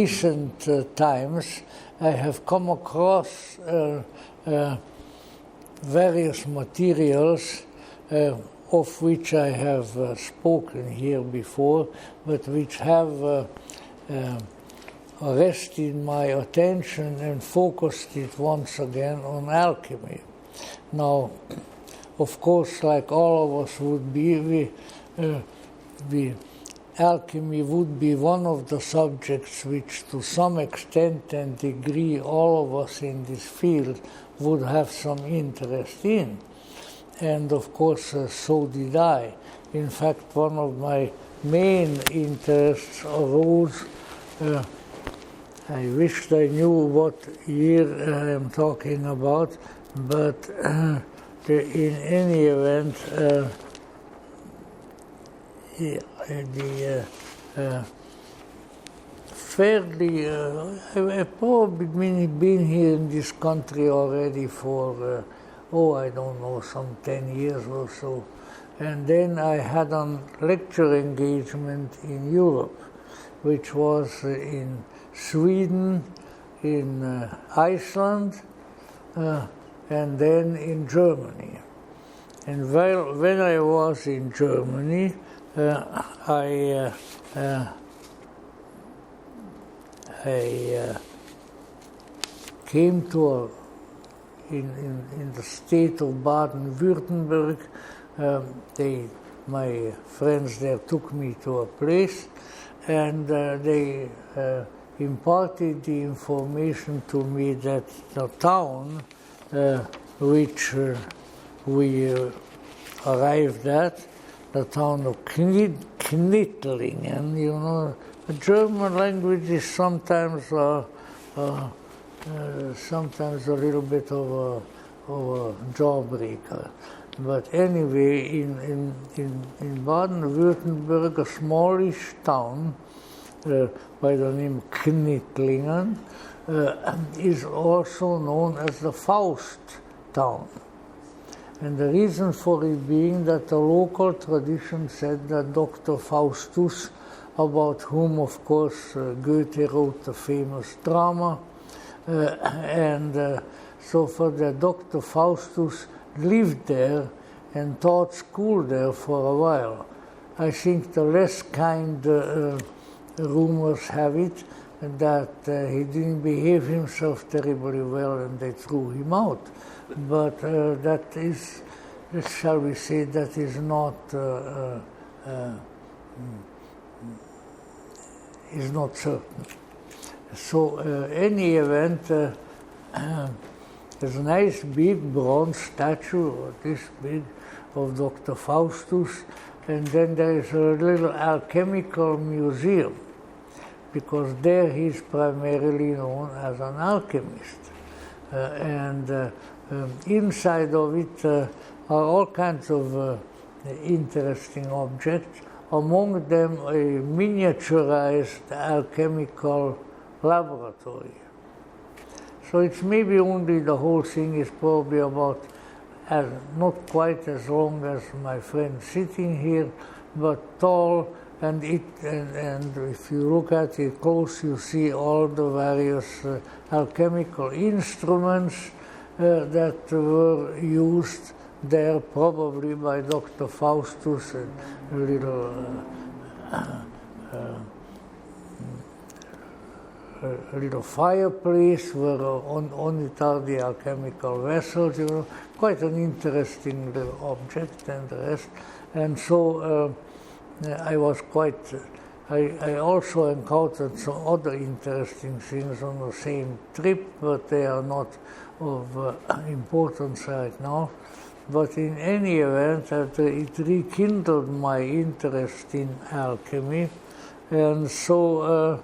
recent times, I have come across various materials of which I have spoken here before, but which have arrested my attention and focused it once again on alchemy. Now, of course, like all of us would be, alchemy would be one of the subjects which, to some extent and degree, all of us in this field would have some interest in. And of course, so did I. In fact, one of my main interests arose, I wished I knew what year I am talking about, but in any event, fairly, I've probably been here in this country already for, I don't know, some 10 years or so. And then I had a lecture engagement in Europe, which was in Sweden, in Iceland, and then in Germany. And when I was in Germany, I came to in the state of Baden-Württemberg. My friends there took me to a place, and they imparted the information to me that the town which we arrived at, the town of Knittlingen, you know, the German language is sometimes sometimes a little bit of a jawbreaker. But anyway, in Baden-Württemberg, a smallish town by the name Knittlingen is also known as the Faust town. And the reason for it being that the local tradition said that Dr. Faustus, about whom, of course, Goethe wrote the famous drama, so for that Dr. Faustus lived there and taught school there for a while. I think the less kind rumors have it that he didn't behave himself terribly well and they threw him out. But that is, shall we say, that is not certain. So, any event, there's a nice big bronze statue, this big, of Dr. Faustus, and then there is a little alchemical museum, because there he's primarily known as an alchemist. Inside of it are all kinds of interesting objects, among them a miniaturized alchemical laboratory. So it's maybe only, the whole thing is probably about not quite as long as my friend sitting here, but tall, and if you look at it close, you see all the various alchemical instruments that were used there, probably by Dr. Faustus, and a little fireplace where on it are the alchemical vessels, you know, quite an interesting little object and the rest. And so I was quite, I also encountered some other interesting things on the same trip, but they are not of importance right now. But in any event, it rekindled my interest in alchemy, and so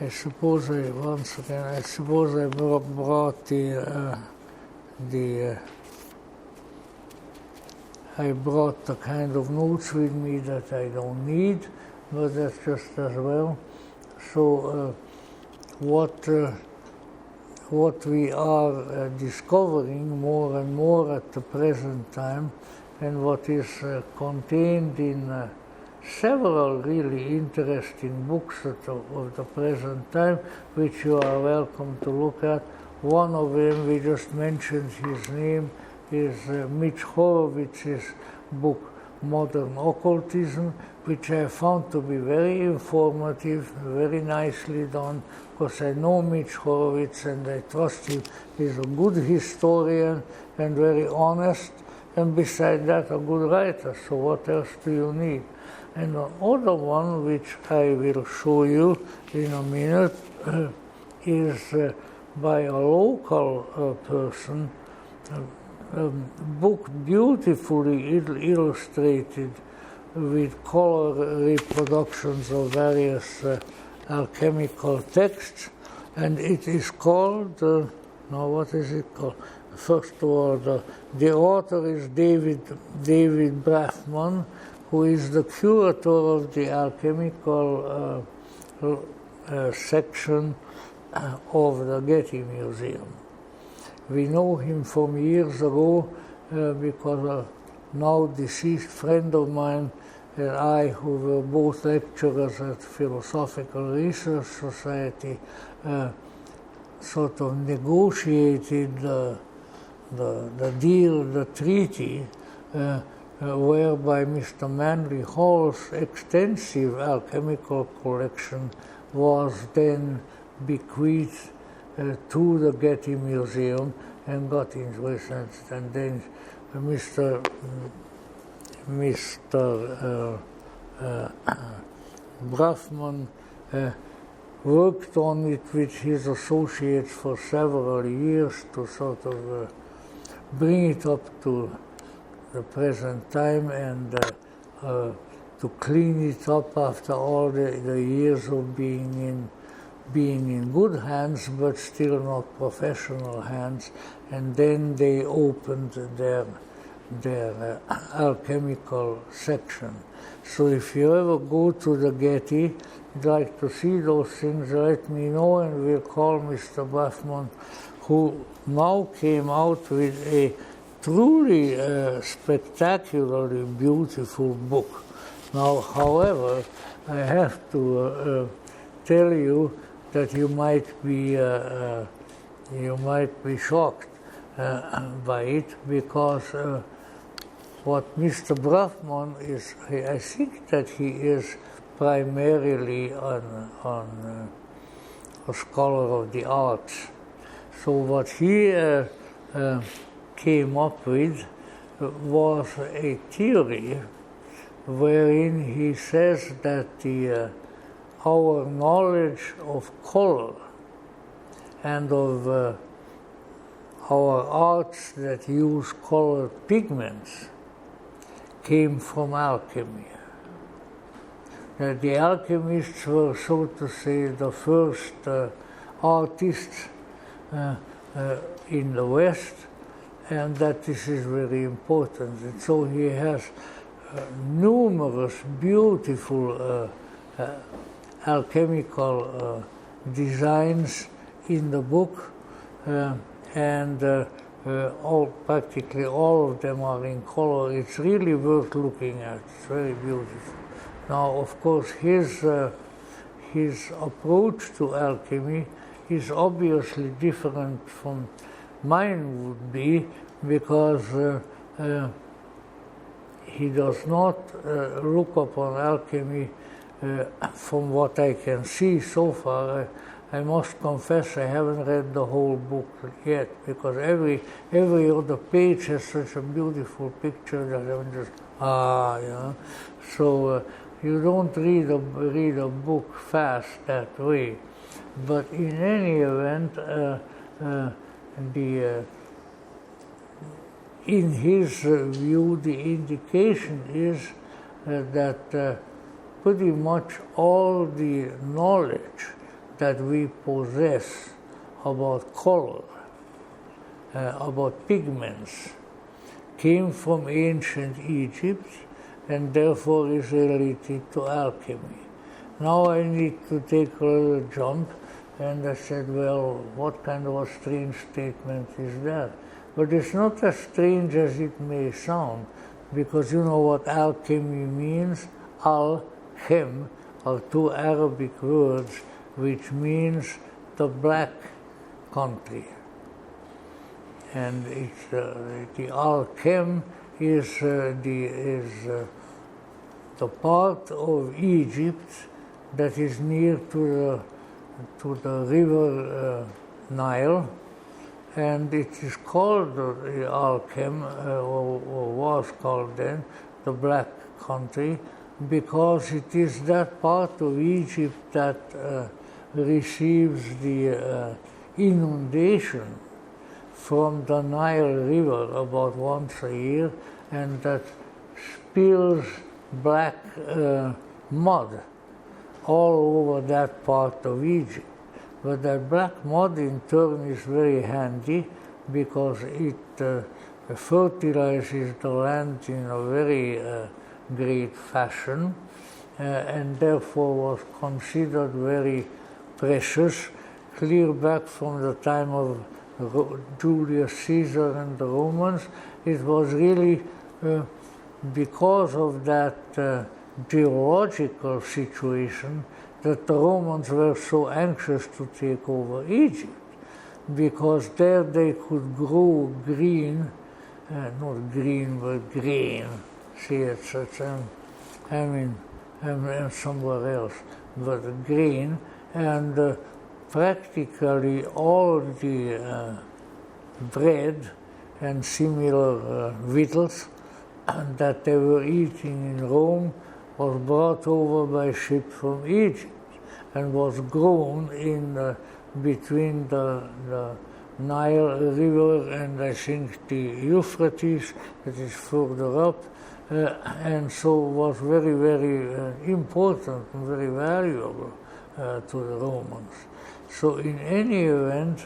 I suppose I brought I brought the kind of notes with me that I don't need, but that's just as well. So what what we are discovering more and more at the present time, and what is contained in several really interesting books of the present time, which you are welcome to look at. One of them, we just mentioned his name, is Mitch Horowitz's book, Modern Occultism, which I found to be very informative, very nicely done, because I know Mitch Horowitz and I trust him. He's a good historian and very honest, and beside that, a good writer, so what else do you need? And another one, which I will show you in a minute, is by a local person, a book beautifully illustrated with color reproductions of various alchemical texts, and it is called, now what is it called? First of all, the author is David Braffman, who is the curator of the alchemical section of the Getty Museum. We know him from years ago because a now deceased friend of mine and I, who were both lecturers at Philosophical Research Society, sort of negotiated the deal, the treaty, whereby Mr. Manly Hall's extensive alchemical collection was then bequeathed to the Getty Museum and got into it, and then Mr. Braffman worked on it with his associates for several years to sort of bring it up to the present time and to clean it up after all the years of being in good hands, but still not professional hands. And then they opened their alchemical section. So if you ever go to the Getty, you'd like to see those things, let me know, and we'll call Mr. Braffman, who now came out with a truly spectacularly beautiful book. Now, however, I have to tell you that you might be shocked by it, because what Mr. Braffman is, I think that he is primarily a scholar of the arts. So what he came up with was a theory wherein he says that our knowledge of color and of our arts that use colored pigments came from alchemy. The alchemists were, so to say, the first artists in the West, and that this is very important. And so he has numerous beautiful alchemical designs in the book, and practically all of them are in color. It's really worth looking at. It's very beautiful. Now, of course, his approach to alchemy is obviously different from mine would be, because he does not look upon alchemy from what I can see so far. I must confess I haven't read the whole book yet, because every other page has such a beautiful picture that I'm just, you know. So you don't read a book fast that way. But in any event, in his view, the indication is that pretty much all the knowledge that we possess about color, about pigments, came from ancient Egypt and therefore is related to alchemy. Now I need to take a little jump And I said, well, what kind of a strange statement is that? But it's not as strange as it may sound, because you know what alchemy means? Al-chem are two Arabic words which means the black country. And it's, the Al-chem is the part of Egypt that is near to the river Nile, and it is called the Alchem, or was called then, the Black Country, because it is that part of Egypt that receives the inundation from the Nile River about once a year, and that spills black mud all over that part of Egypt. But that black mud in turn is very handy because it fertilizes the land in a very great fashion, and therefore was considered very precious, clear back from the time of Julius Caesar and the Romans. It was really because of that geological situation that the Romans were so anxious to take over Egypt, because there they could grow green, not green, but grain. See, it's I'm somewhere else, but grain, and practically all the bread and similar victuals that they were eating in Rome was brought over by ship from Egypt and was grown in between the Nile River and I think the Euphrates, that is further up, and so was very, very important and very valuable to the Romans. So in any event,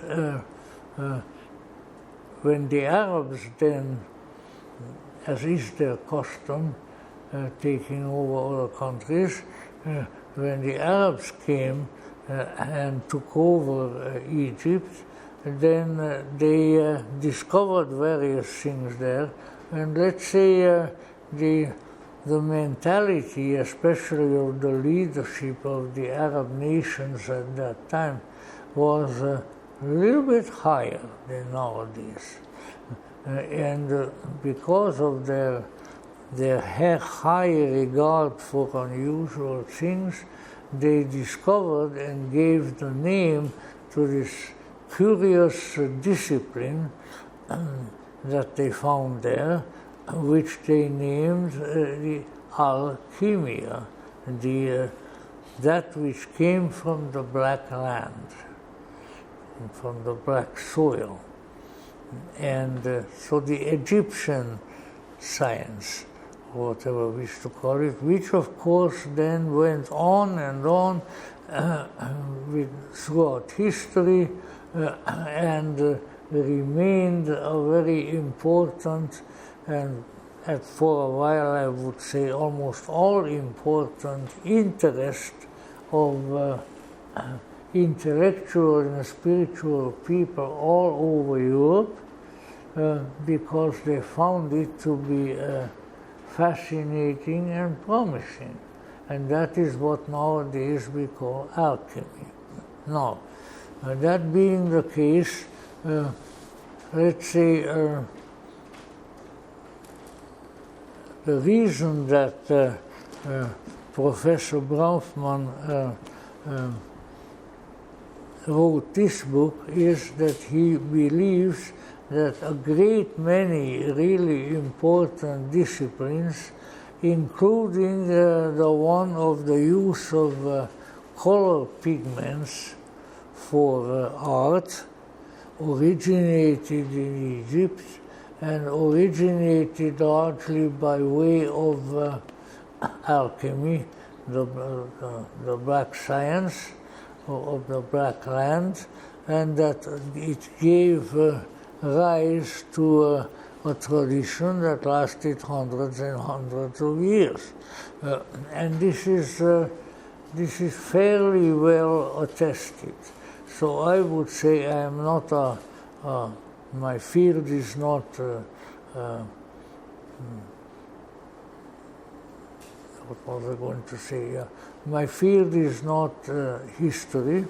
when the Arabs then, as is their custom, taking over other countries, when the Arabs came and took over Egypt, then they discovered various things there, and let's say the mentality, especially of the leadership of the Arab nations at that time, was a little bit higher than nowadays. And because of their high regard for unusual things, they discovered and gave the name to this curious discipline that they found there, which they named the Alchemy, that which came from the black land, from the black soil. And so the Egyptian science, whatever we wish to call it, which of course then went on and on throughout history and remained a very important and for a while I would say almost all important interest of intellectual and spiritual people all over Europe, because they found it to be fascinating and promising. And that is what nowadays we call alchemy. Now, that being the case, let's say the reason that Professor Braufman wrote this book is that he believes that a great many really important disciplines, including the one of the use of color pigments for art, originated in Egypt and originated largely by way of alchemy, the black science of the black land, and that it gave rise to a tradition that lasted hundreds and hundreds of years. And this is fairly well attested. So I would say I am not my field is not what was I going to say? My field is not history,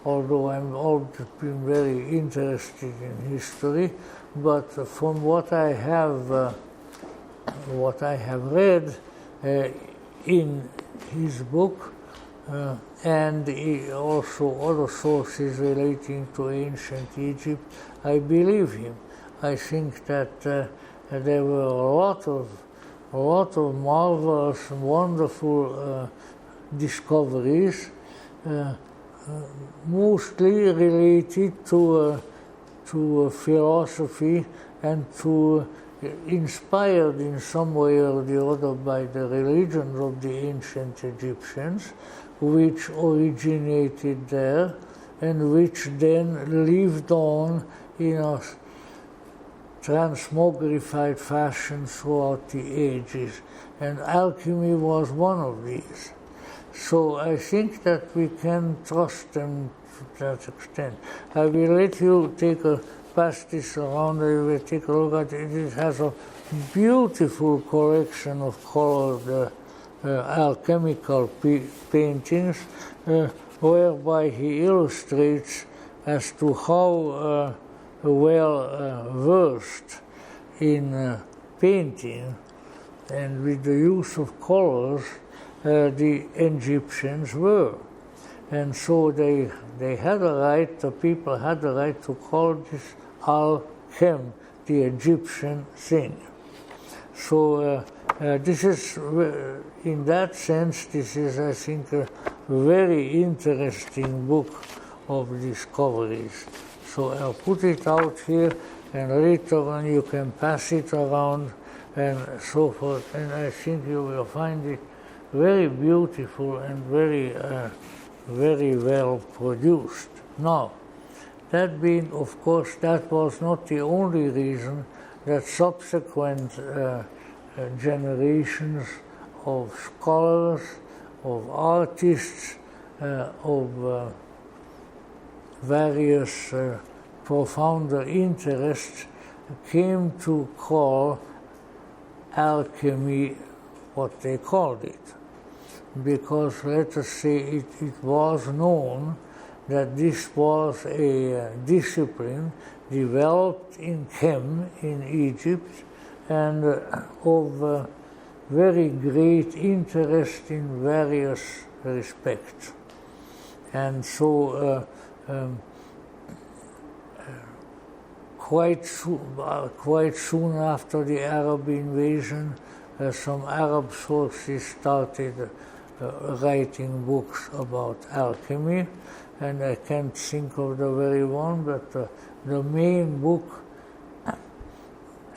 although I'm always been very interested in history. But from what I have read in his book, and also other sources relating to ancient Egypt, I believe him. I think that there were a lot of marvelous, wonderful discoveries, mostly related to philosophy and to inspired in some way or the other by the religions of the ancient Egyptians, which originated there and which then lived on in a transmogrified fashion throughout the ages. And alchemy was one of these. So I think that we can trust them to that extent. I will let you pass this around, I will take a look at it. It has a beautiful collection of colored alchemical paintings, whereby he illustrates as to how well versed in painting and with the use of colors the Egyptians were. And so they had a right, the people had the right to call this Alchem, the Egyptian thing. So this is, in that sense, this is, I think, a very interesting book of discoveries. So I'll put it out here, and later on you can pass it around and so forth. And I think you will find it very beautiful and very well produced. Now, that being, of course, that was not the only reason that subsequent generations of scholars, of artists, of various profounder interests came to call alchemy what they called it. Because, let us say, it was known that this was a discipline developed in Chem in Egypt and of very great interest in various respects. And so quite soon after the Arab invasion, some Arab sources started writing books about alchemy, and I can't think of the very one, but the main book,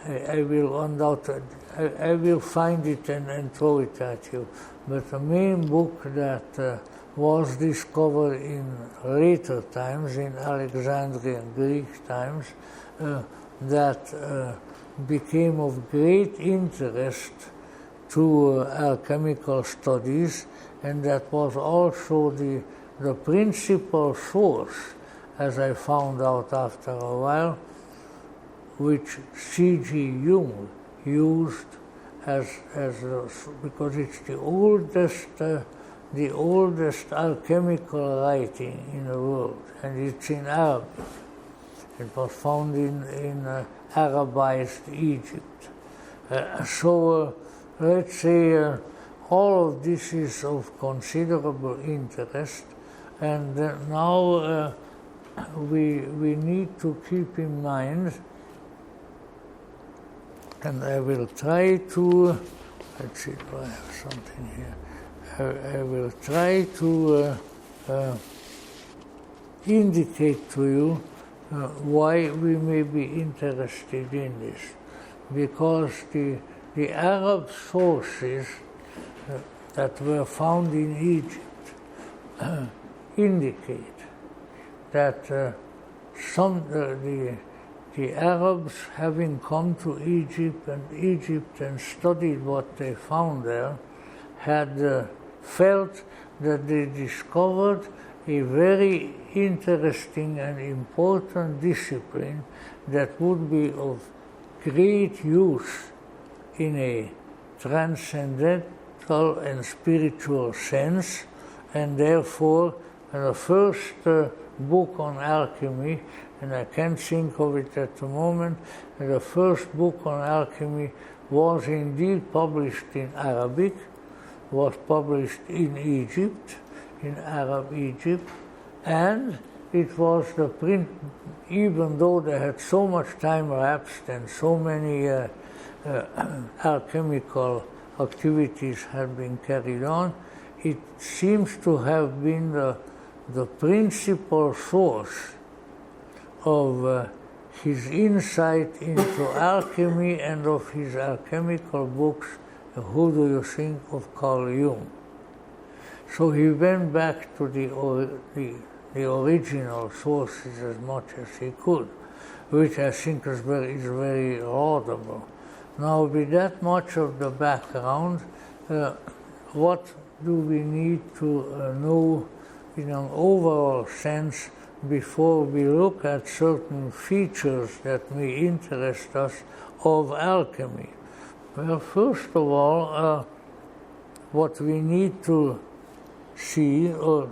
I will find it and throw it at you. But the main book that was discovered in later times, in Alexandrian Greek times, that became of great interest to alchemical studies, and that was also the principal source, as I found out after a while, which C.G. Jung used because it's the oldest alchemical writing in the world, and it's in Arabic. It was found in Arabized Egypt. So let's say all of this is of considerable interest, and now we need to keep in mind, and I will try to, let's see, do I have something here? I will try to indicate to you why we may be interested in this. Because the Arab sources that were found in Egypt indicate that the Arabs, having come to Egypt and studied what they found there, had felt that they discovered a very interesting and important discipline that would be of great use in a transcendental and spiritual sense, and therefore the first book on alchemy, and I can't think of it at the moment, the first book on alchemy was indeed published in Arabic, was published in Egypt, in Arab Egypt, and it was the print, even though they had so much time lapsed and so many alchemical activities had been carried on, it seems to have been the principal source of his insight into alchemy and of his alchemical books. Who do you think of Carl Jung? So he went back to the original sources as much as he could, which I think is very laudable. Now, with that much of the background, what do we need to know in an overall sense before we look at certain features that may interest us of alchemy? Well, first of all, what we need to see or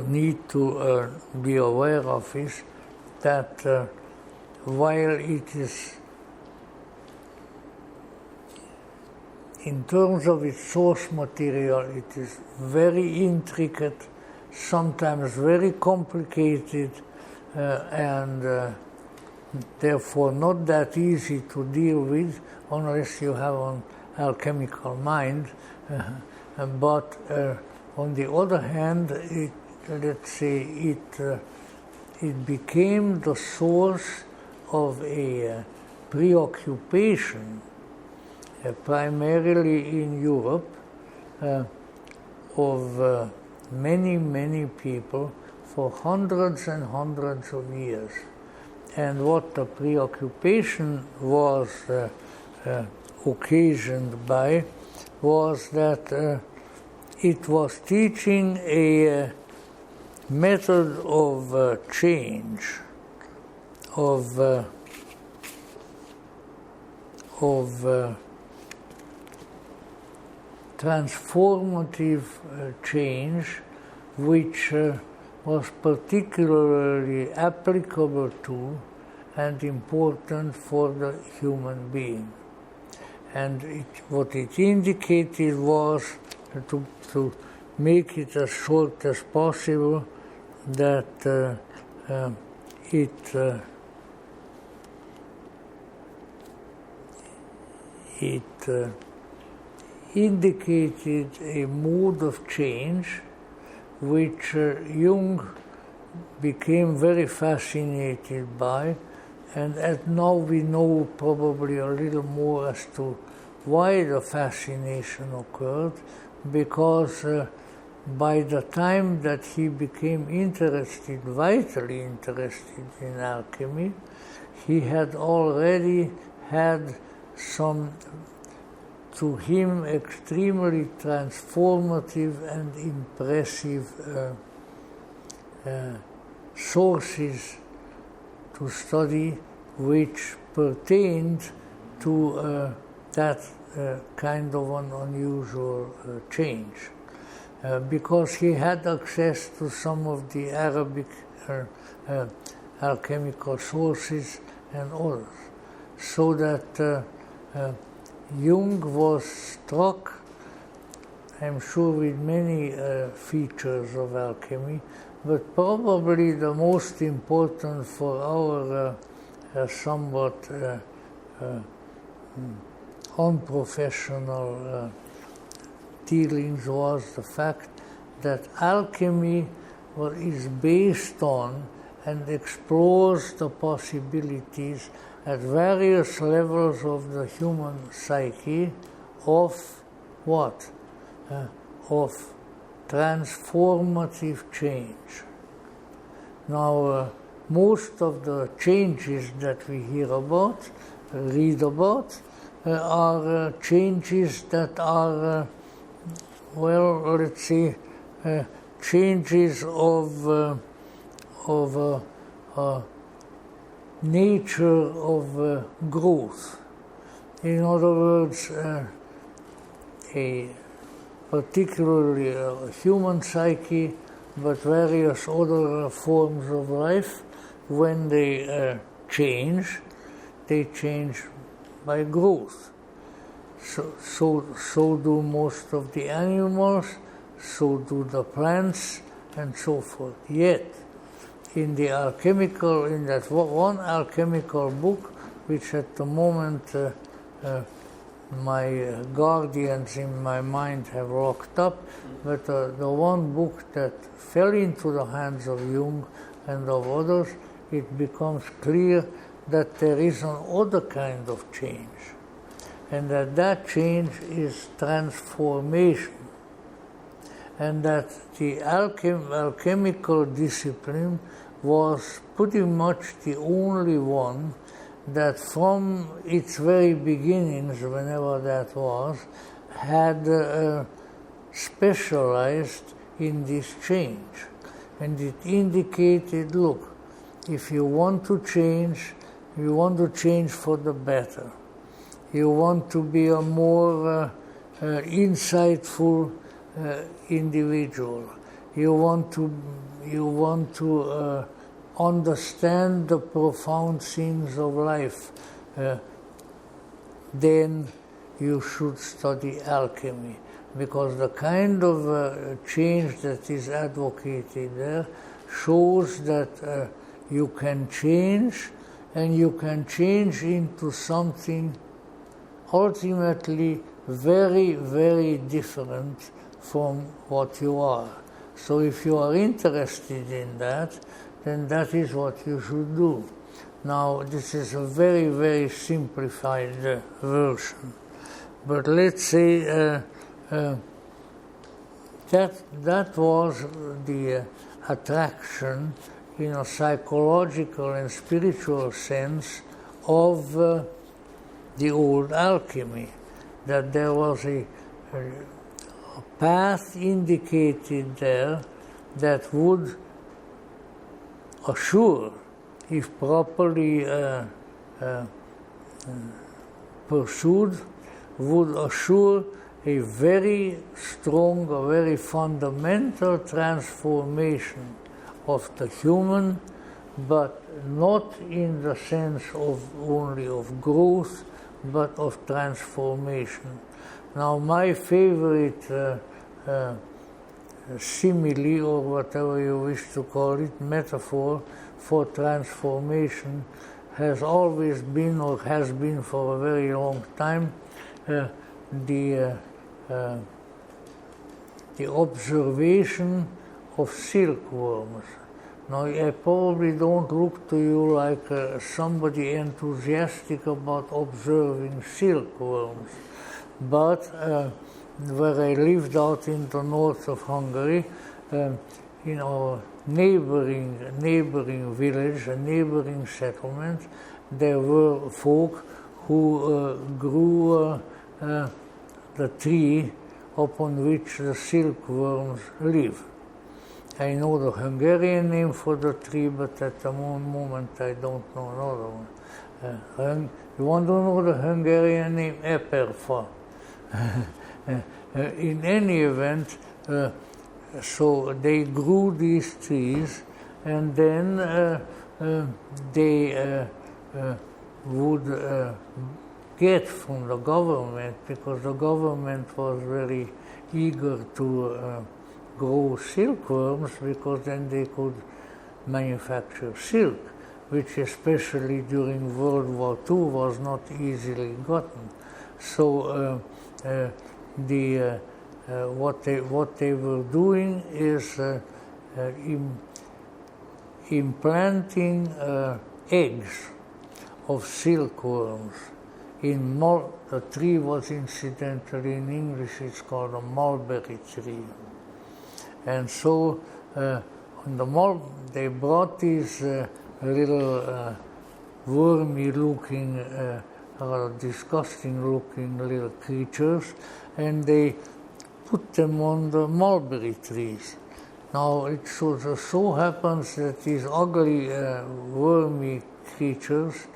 need to be aware of is that while it is, in terms of its source material, it is very intricate, sometimes very complicated, and therefore not that easy to deal with unless you have an alchemical mind. But on the other hand, let's say it became the source of a preoccupation, primarily in Europe, of many people for hundreds and hundreds of years. And what the preoccupation was occasioned by was that it was teaching a method of change, of transformative change, which was particularly applicable to and important for the human being. And what it indicated was, to make it as short as possible, that it indicated a mode of change which Jung became very fascinated by, and now we know probably a little more as to why the fascination occurred, because by the time that he became vitally interested in alchemy, he had already had some, to him, extremely transformative and impressive sources to study, which pertained to that kind of an unusual change. Because he had access to some of the Arabic alchemical sources and others. So that Jung was struck, I'm sure, with many features of alchemy, but probably the most important for our somewhat unprofessional dealings was the fact that alchemy is based on and explores the possibilities at various levels of the human psyche of what? Of transformative change. Now, most of the changes that we hear about, read about, are changes that are, well, let's say, changes of nature of growth. In other words, a particularly human psyche, but various other forms of life, when they change by growth. So do most of the animals, so do the plants, and so forth. Yet, in that one alchemical book, which at the moment my guardians in my mind have locked up, but the one book that fell into the hands of Jung and of others, it becomes clear that there is another kind of change, and that change is transformation, and that the alchemical discipline was pretty much the only one that from its very beginnings, whenever that was, had specialized in this change. And it indicated, look, if you want to change for the better. You want to be a more insightful individual. You want to understand the profound things of life, then you should study alchemy, because the kind of change that is advocated there shows that you can change, and you can change into something ultimately very, very different from what you are. So if you are interested in that, then that is what you should do. Now, this is a very, very simplified version. But let's say that was the attraction in a psychological and spiritual sense of the old alchemy, that there was a path indicated there that would assure, if properly pursued, would assure a very strong, a very fundamental transformation of the human, but not in the sense of only of growth, but of transformation. Now, my favorite simile, or whatever you wish to call it, metaphor for transformation has always been, or has been for a very long time, the observation of silkworms. Now, I probably don't look to you like somebody enthusiastic about observing silkworms, but where I lived out in the north of Hungary, in our neighboring village, a neighboring settlement, there were folk who grew the tree upon which the silkworms live. I know the Hungarian name for the tree, but at the moment I don't know another one. You want to know the Hungarian name? Eperfa. In any event, so they grew these trees, and then they would get from the government, because the government was very eager to grow silkworms, because then they could manufacture silk, which especially during World War II was not easily gotten. So what they were doing is implanting eggs of silkworms in the tree was incidentally in English it's called a mulberry tree. And so they brought these little wormy-looking disgusting-looking little creatures, and they put them on the mulberry trees. Now, it so happens that these ugly, wormy creatures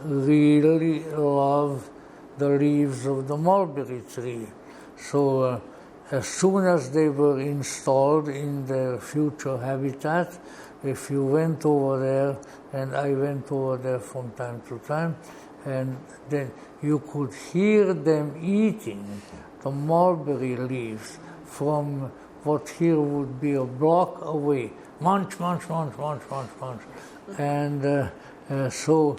really love the leaves of the mulberry tree. So, as soon as they were installed in their future habitat, if you went over there, and I went over there from time to time, and then you could hear them eating the mulberry leaves from what here would be a block away. Munch, munch, munch, munch, munch, munch. And so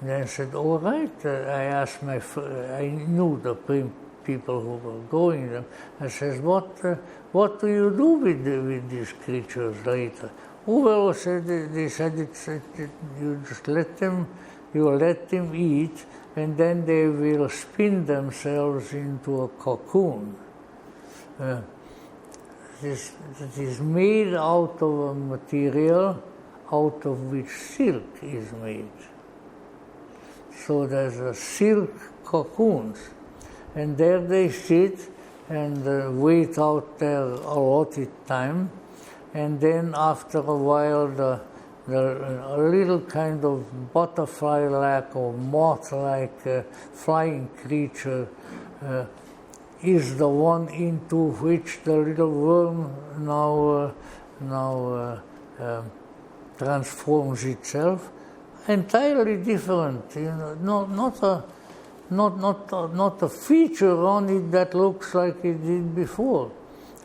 I said, all right. I asked I knew the people who were going them. I said, what do you do with these creatures later? Oh, well, they said you just let them eat, and then they will spin themselves into a cocoon. It is made out of a material out of which silk is made. So there's a silk cocoons, and there they sit and wait out their allotted time, and then after a while a little kind of butterfly-like or moth-like flying creature is the one into which the little worm now transforms itself. Entirely different, not a feature on it that looks like it did before.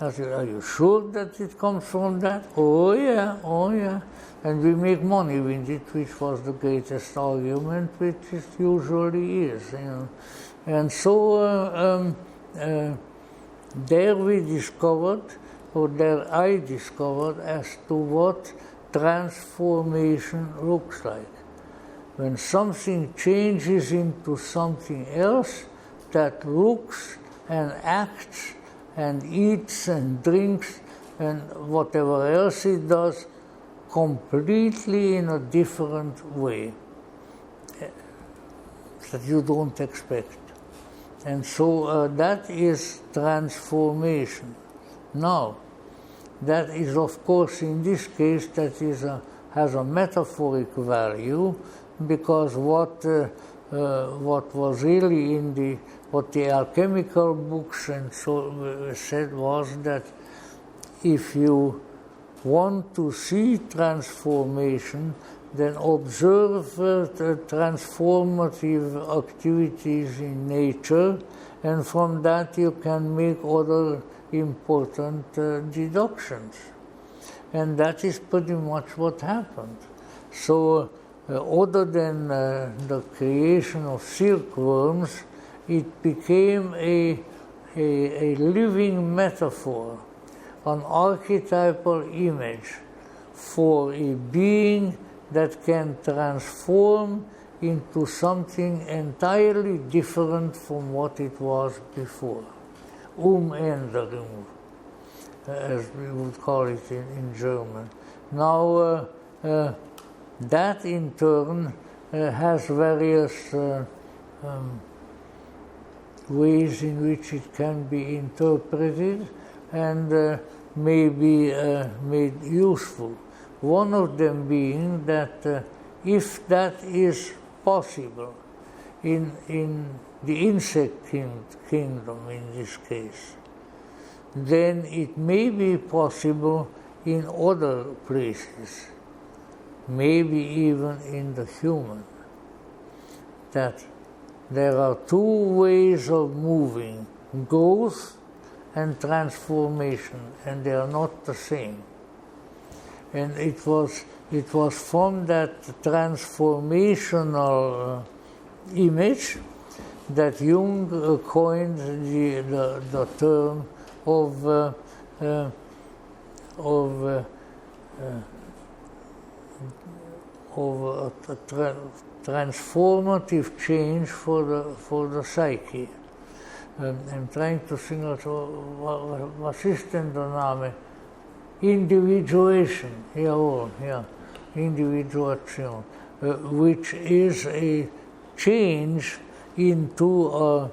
I said, are you sure that it comes from that? Oh yeah. And we make money with it, which was the greatest argument, which it usually is. And so there we discovered, or there I discovered, as to what transformation looks like. When something changes into something else that looks and acts and eats and drinks and whatever else it does completely in a different way that you don't expect. And so that is transformation. Now, that is, of course, in this case, has a metaphoric value, because what was really what the alchemical books and so said was that if you want to see transformation, then observe the transformative activities in nature, and from that you can make other important deductions. And that is pretty much what happened. So, other than the creation of silkworms, it became a living metaphor, an archetypal image for a being that can transform into something entirely different from what it was before. Umänderung, as we would call it in German. Now, that in turn has various ways in which it can be interpreted and may be made useful. One of them being that if that is possible in the insect kingdom in this case, then it may be possible in other places, maybe even in the human, that there are two ways of moving, growth and transformation, and they are not the same. And it was from that transformational image that Jung coined the term of a transformative change for the psyche. I'm trying to think out was ist denn der Name? Individuation, individuation, which is a change into a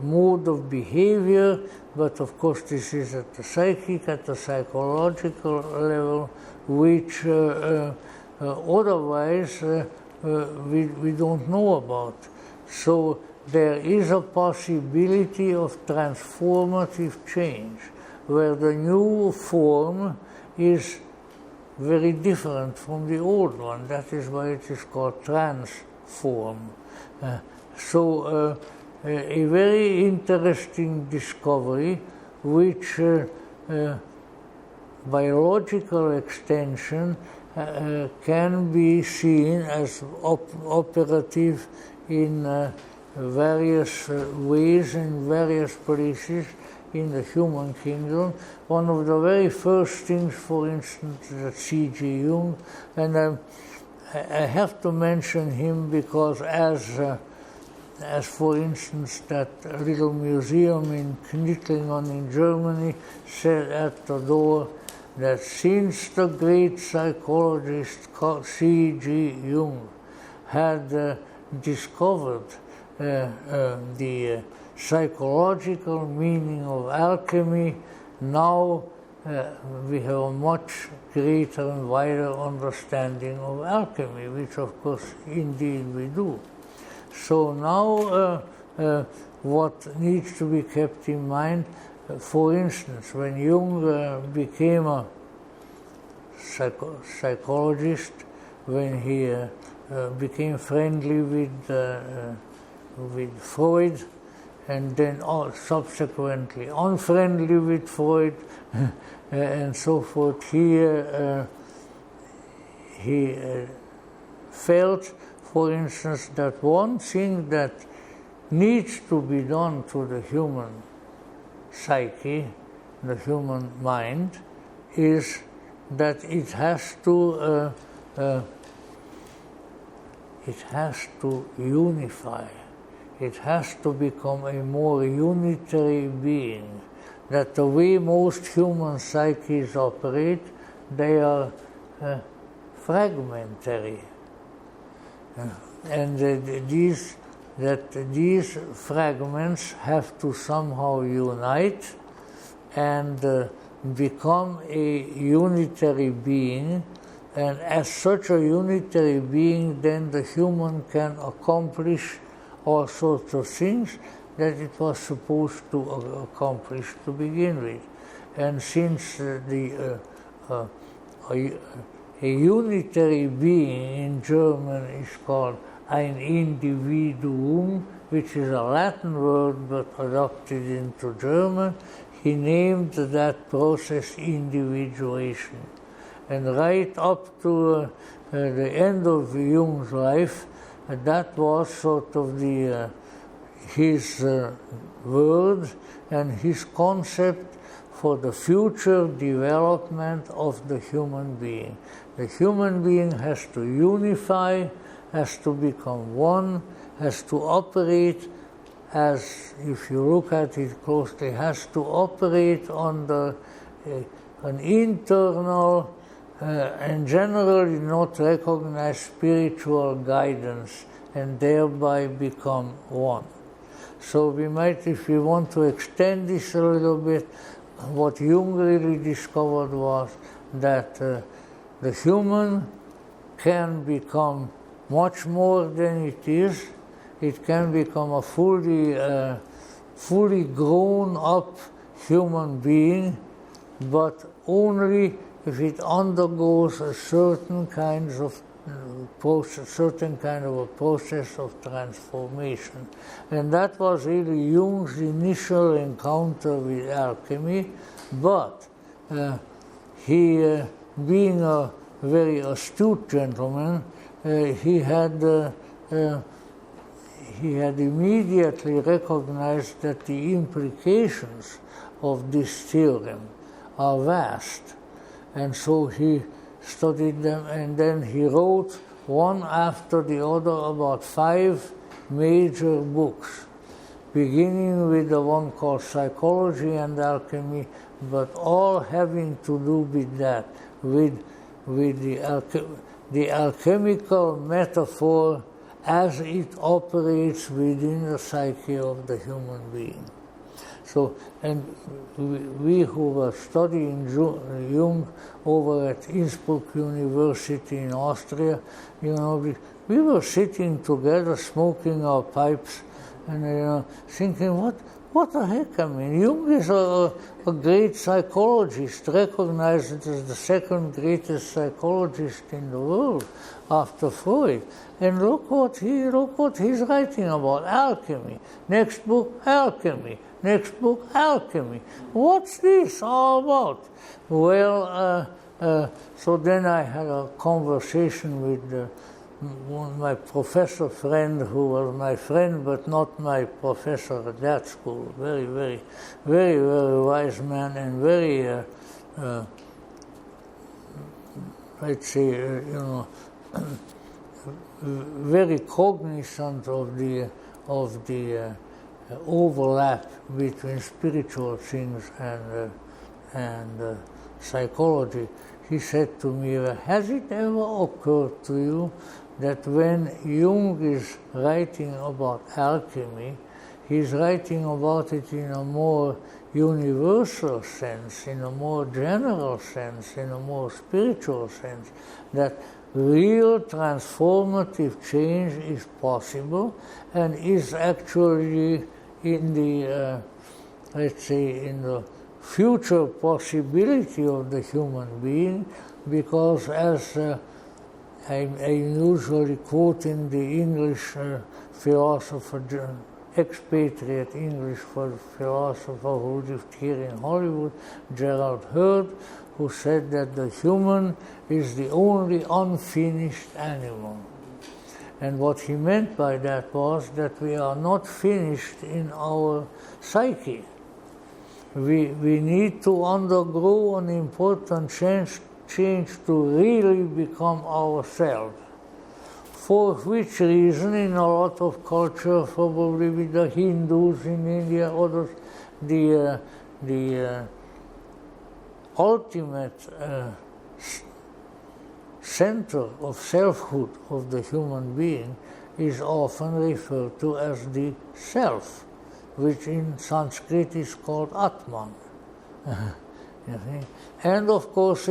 mode of behavior, but of course this is at the psychic, at the psychological level, which otherwise we don't know about. So there is a possibility of transformative change, where the new form is very different from the old one. That is why it is called transform. So a very interesting discovery, which biological extension can be seen as operative in various ways in various places in the human kingdom. One of the very first things, for instance, that C.G. Jung, and I have to mention him because as for instance that little museum in Knittlingen in Germany said at the door that since the great psychologist C.G. Jung had discovered the psychological meaning of alchemy, now we have a much greater and wider understanding of alchemy, which of course indeed we do. So now what needs to be kept in mind, for instance, when Jung became a psychologist, when he became friendly with Freud, and then subsequently unfriendly with Freud, and so forth, he felt, for instance, that one thing that needs to be done to the human psyche, the human mind, is that it has to unify. It has to become a more unitary being. That the way most human psyches operate, they are fragmentary. And these fragments have to somehow unite and become a unitary being, and as such a unitary being, then the human can accomplish all sorts of things that it was supposed to accomplish to begin with. And since a unitary being in German is called ein Individuum, which is a Latin word but adopted into German, he named that process individuation. And right up to the end of Jung's life, that was sort of his word and his concept for the future development of the human being. The human being has to unify, has to become one, has to operate as, if you look at it closely, has to operate under an internal and generally not recognized spiritual guidance, and thereby become one. So we might, if we want to extend this a little bit, what Jung really discovered was that the human can become much more than it is. It can become a fully grown up human being, but only if it undergoes a certain kind of a process of transformation. And that was really Jung's initial encounter with alchemy, but he, being a very astute gentleman, he had immediately recognized that the implications of this theorem are vast. And so he studied them, and then he wrote one after the other about 5 major books, beginning with the one called Psychology and Alchemy, but all having to do with that, with the alchemical metaphor as it operates within the psyche of the human being. So, and we who were studying Jung over at Innsbruck University in Austria, you know, we were sitting together smoking our pipes and thinking, what the heck? I mean, Jung is a great psychologist, recognized as the second greatest psychologist in the world after Freud. And look what he's writing about: alchemy. Next book, alchemy. Next book, alchemy. What's this all about? Well, so then I had a conversation with my professor friend, who was my friend but not my professor at that school. Very, very, very, very wise man, and very, let's say, very cognizant of the overlap between spiritual things and psychology. He said to me, has it ever occurred to you that when Jung is writing about alchemy, he's writing about it in a more universal sense, in a more general sense, in a more spiritual sense, that real transformative change is possible and is actually in the, let's say, in the future possibility of the human being, because as I'm usually quoting the English philosopher, expatriate English philosopher who lived here in Hollywood, Gerald Heard, who said that the human is the only unfinished animal. And what he meant by that was that we are not finished in our psyche. We need to undergo an important change to really become ourselves. For which reason, in a lot of cultures, probably with the Hindus in India, others, the ultimate center of selfhood of the human being is often referred to as the self, which in Sanskrit is called Atman. And of course,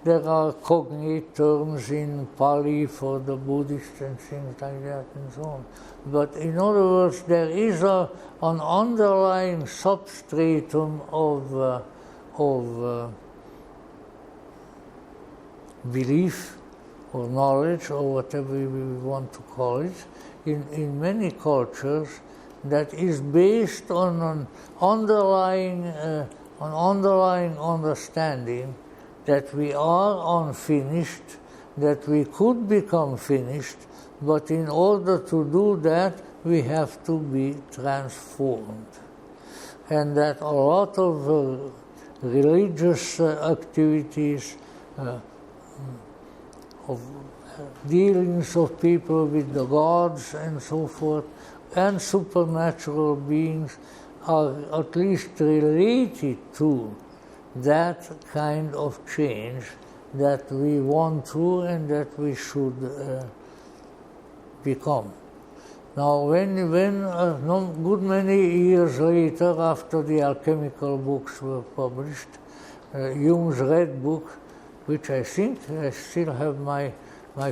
there are cognate terms in Pali for the Buddhists and things like that and so on. But in other words, there is an underlying substratum of belief or knowledge, or whatever we want to call it, in many cultures, that is based on an underlying understanding that we are unfinished, that we could become finished, but in order to do that, we have to be transformed. And that a lot of religious activities, of dealings of people with the gods and so forth, and supernatural beings are at least related to that kind of change that we want to and that we should become. Now, when a good many years later, after the alchemical books were published, Jung's Red Book, which I think I still have my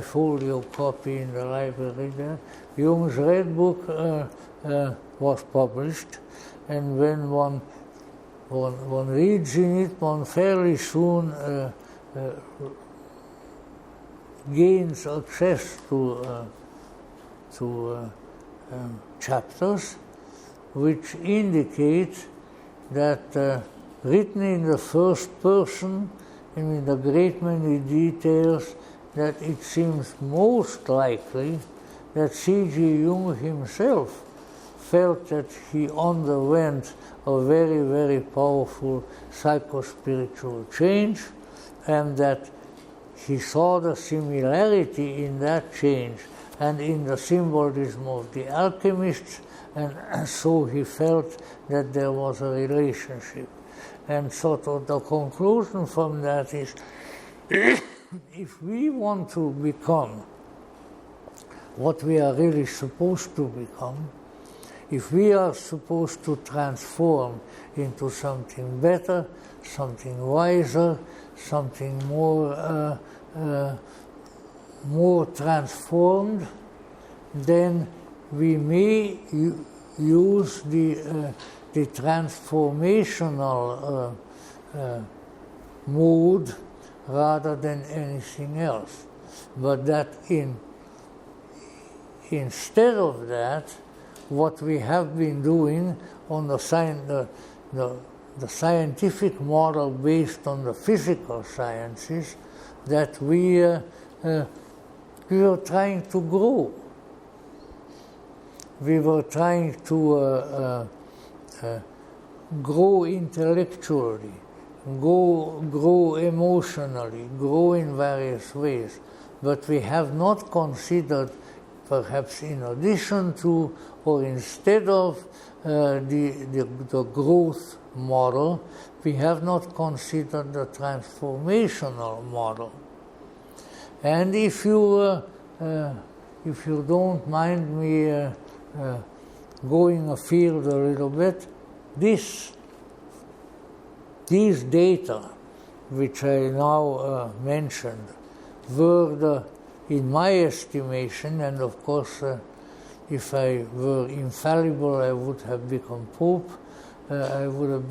folio copy in the library there, Jung's Red Book was published, and when one reads in it, one fairly soon gains access to chapters which indicate that written in the first person and with a great many details, that it seems most likely that C.G. Jung himself felt that he underwent a very, very powerful psychospiritual change, and that he saw the similarity in that change and in the symbolism of the alchemists, and so he felt that there was a relationship. And sort of the conclusion from that is if we want to become what we are really supposed to become, if we are supposed to transform into something better, something wiser, something more transformed, then we may use the transformational mode rather than anything else. But that instead of that, what we have been doing on the scientific model based on the physical sciences, that we were trying to grow. We were trying to grow intellectually, grow emotionally, grow in various ways. But we have not considered, perhaps in addition to or instead of the growth model, we have not considered the transformational model. And if you don't mind me going afield a little bit, these data, which I now mentioned, were in my estimation, and of course, if I were infallible, I would have become Pope. I would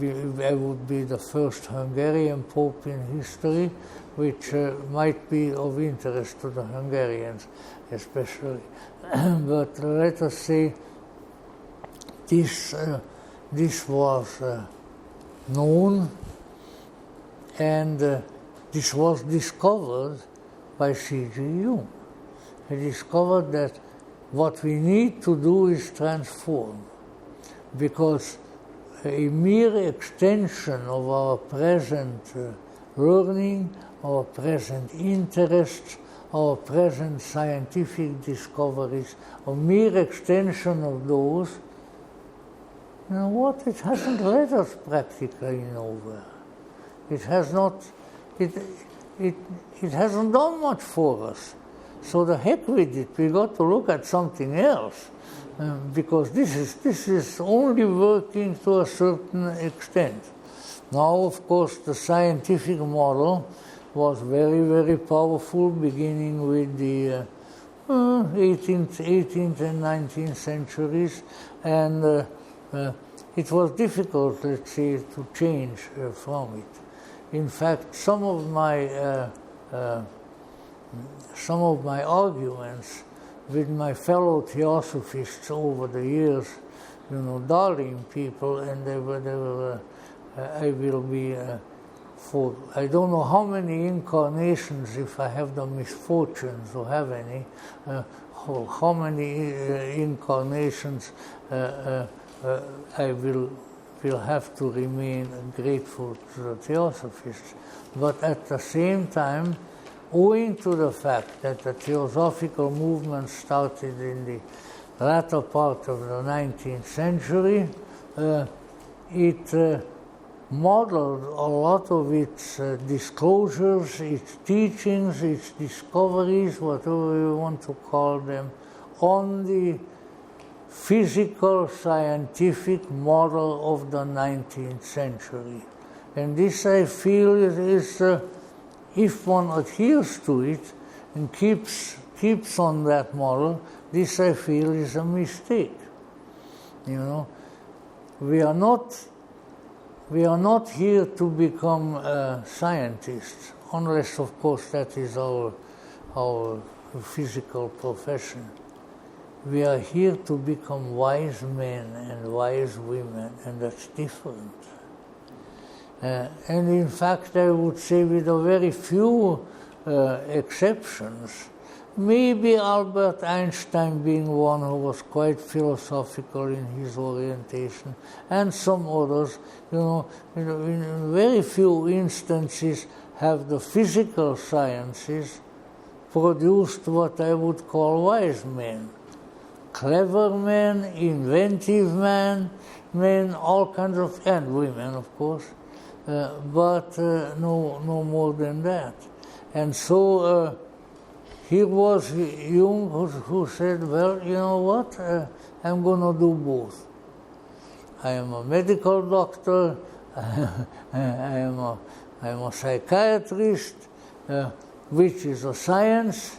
be the first Hungarian Pope in history, which might be of interest to the Hungarians, especially. But let us say this was known, and this was discovered by C.G. Jung. He discovered that what we need to do is transform, because a mere extension of our present learning, our present interests, our present scientific discoveries, a mere extension of those, you know what, it hasn't led us practically nowhere. It has not, it hasn't done much for us. So the heck with it, we got to look at something else, because this is only working to a certain extent. Now, of course, the scientific model was very, very powerful, beginning with the 18th and 19th centuries, and it was difficult, let's say, to change from it. In fact, some of my arguments with my fellow theosophists over the years, you know, darling people, and they were I will be for I don't know how many incarnations, if I have the misfortune to have any, how many incarnations I will have to remain grateful to the theosophists. But at the same time, owing to the fact that the theosophical movement started in the latter part of the 19th century, it modeled a lot of its disclosures, its teachings, its discoveries, whatever you want to call them, on the physical scientific model of the 19th century. And this, I feel, is if one adheres to it and keeps on that model, this, I feel, is a mistake. You know, we are not here to become scientists, unless, of course, that is our physical profession. We are here to become wise men and wise women, and that's different. And in fact, I would say, with a very few exceptions, maybe Albert Einstein being one who was quite philosophical in his orientation, and some others, you know, in very few instances have the physical sciences produced what I would call wise men. Clever men, inventive men, all kinds of, and women, of course, but no more than that. And so here was Jung who said, well, you know what, I'm going to do both. I am a medical doctor, I am a psychiatrist, which is a science,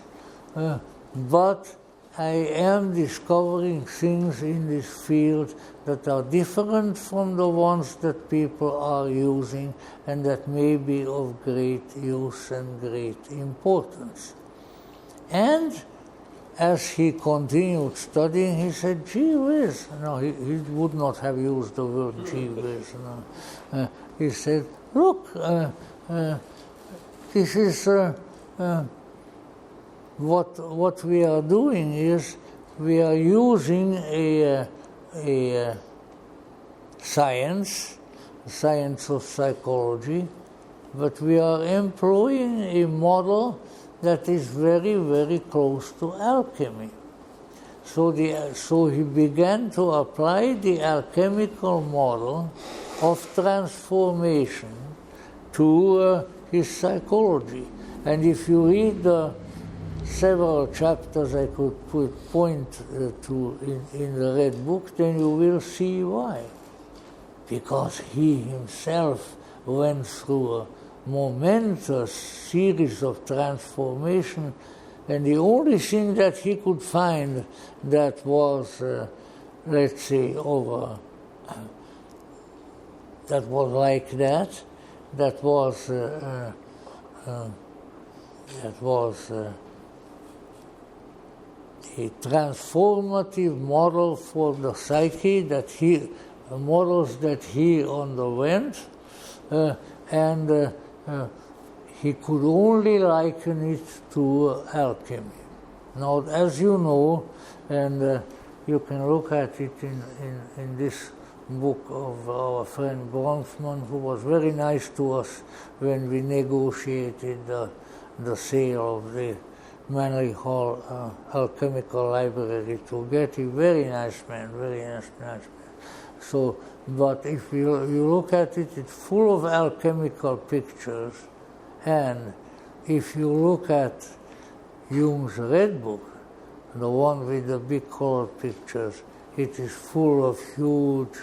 but I am discovering things in this field that are different from the ones that people are using and that may be of great use and great importance. And as he continued studying, he said, gee whiz. No, he would not have used the word gee whiz. No. He said, look, this is what we are doing is we are using a science of psychology, but we are employing a model that is very, very close to alchemy. So he began to apply the alchemical model of transformation to his psychology. And if you read the several chapters I could point to in the Red Book, then you will see why. Because he himself went through a momentous series of transformation, and the only thing that he could find that was, let's say, that was like that was a transformative model for the psyche models that he underwent, and he could only liken it to alchemy. Now, as you know, and you can look at it in this book of our friend Bronfman, who was very nice to us when we negotiated the sale of the Manly Hall Alchemical Library to Getty. Very nice man, very nice man. So, but if you look at it, it's full of alchemical pictures, and if you look at Jung's Red Book, the one with the big colored pictures, it is full of huge,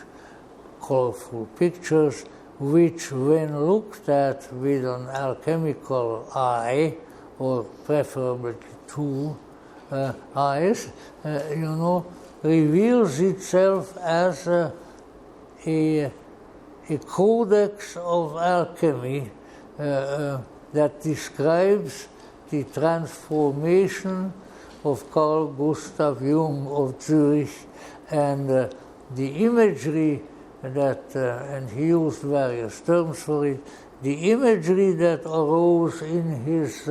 colorful pictures, which when looked at with an alchemical eye, or preferably two eyes, reveals itself as a codex of alchemy that describes the transformation of Carl Gustav Jung of Zurich, and the imagery that, and he used various terms for it, the imagery that arose in his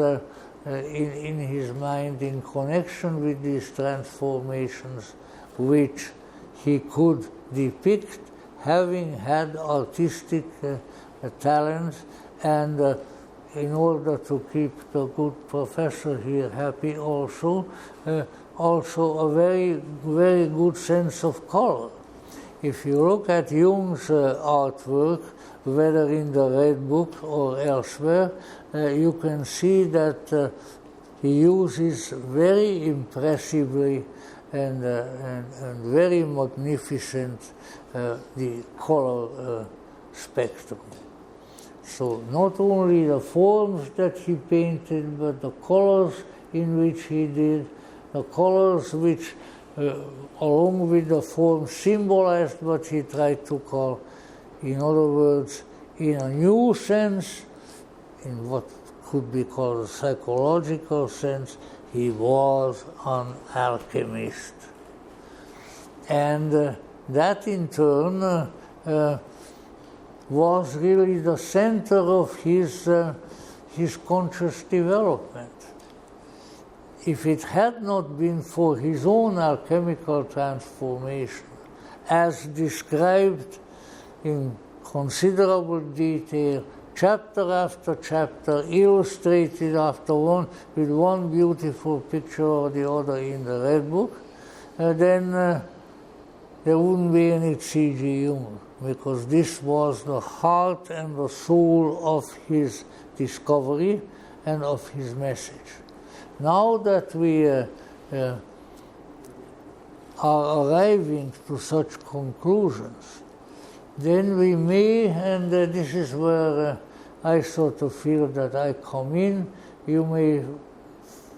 mind in connection with these transformations, which he could depict, having had artistic talents, and in order to keep the good professor here happy also a very, very good sense of color. If you look at Jung's artwork, whether in the Red Book or elsewhere, you can see that he uses very impressively and very magnificent the color spectrum. So not only the forms that he painted, but the colors in which he did, the colors which, along with the forms, symbolized what he tried to call, in other words, in a new sense, in what could be called a psychological sense, he was an alchemist. And that in turn was really the center of his conscious development. If it had not been for his own alchemical transformation, as described in considerable detail, chapter after chapter, illustrated after one, with one beautiful picture or the other in the Red Book, then there wouldn't be any C.G. Jung, because this was the heart and the soul of his discovery, and of his message. Now that we are arriving to such conclusions, then we may, and this is where I sort of feel that I come in. You may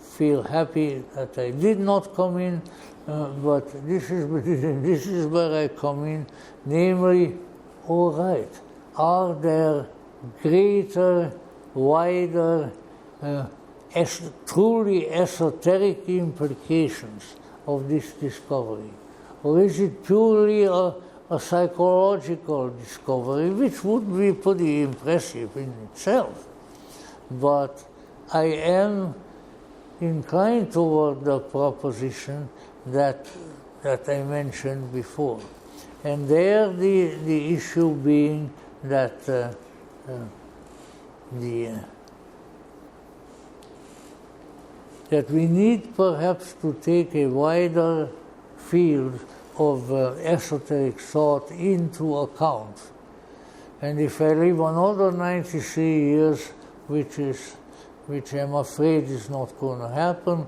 feel happy that I did not come in, but this is where I come in, namely, all right, are there greater, wider, truly esoteric implications of this discovery? Or is it purely a psychological discovery, which would be pretty impressive in itself? But I am inclined toward the proposition that I mentioned before. And there the issue being that that we need perhaps to take a wider field of esoteric thought into account. And if I live another 93 years, which I'm afraid is not going to happen,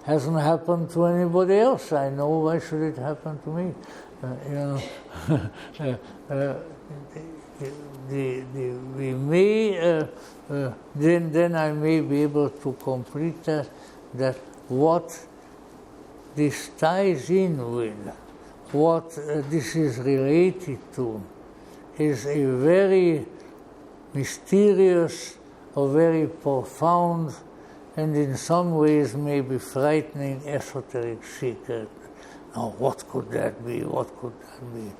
hasn't happened to anybody else I know, why should it happen to me? We may, then I may be able to complete that what this ties in with, what this is related to, is a very mysterious, a very profound, and in some ways maybe frightening esoteric secret. Now, what could that be? What could that be?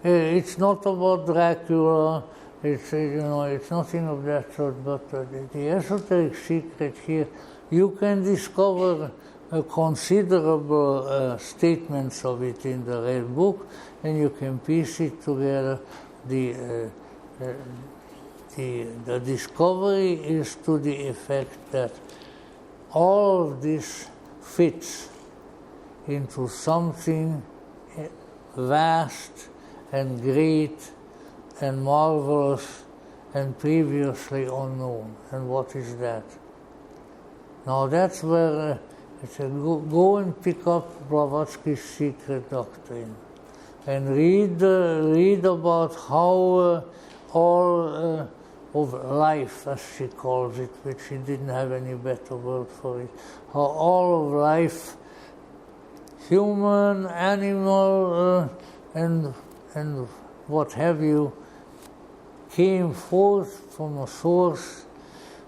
It's not about Dracula. It's it's nothing of that sort. But the esoteric secret here, you can discover considerable statements of it in the Red Book, and you can piece it together. The discovery is to the effect that all of this fits into something vast and great and marvelous and previously unknown. And what is that? Now that's where go and pick up Blavatsky's Secret Doctrine and read about how all of life, as she calls it, which she didn't have any better word for it, how all of life, human, animal, and what have you, came forth from a source,